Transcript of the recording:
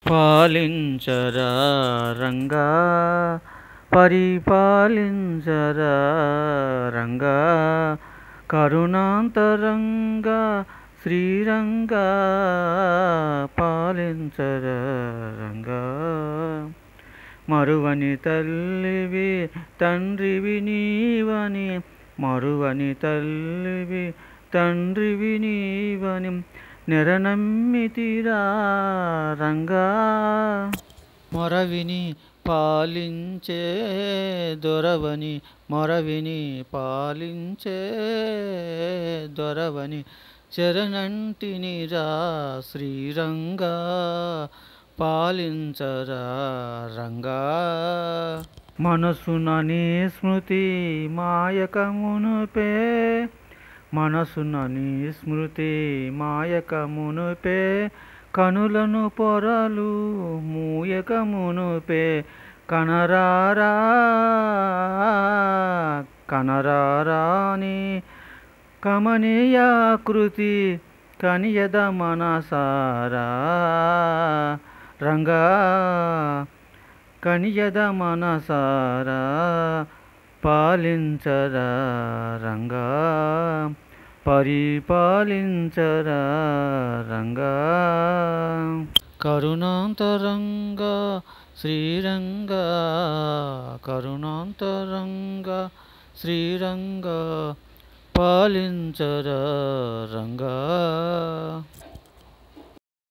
పాలించరా రంగా పరిపాలించరా రంగా కరుణాంతరంగా శ్రీరంగా పాలించరా రంగా మరువని తల్లివి తండ్రివి నీవని మరువని తల్లివి తండ్రివి నీవని నెరనమ్మితిరా రంగా మొరవిని పాలించే దొరవని మొరవిని పాలించే దొరవని శరణంటినిరా శ్రీరంగా పాలించరా రంగా మనసున నీ స్మృతి మాయకమునుపే మనసున నీ స్మృతి మాయకమునుపే కనులను పొరలు మూయకమునుపే కనరారా కనరారాని కమనీయాకృతి కనియద మనసారా రంగా కనియద మనసారా పాలించరా రంగా పరిపాలించరా రంగా కరుణాంతరంగా శ్రీరంగా కరుణాంతరంగా శ్రీరంగా పాలించరా రంగా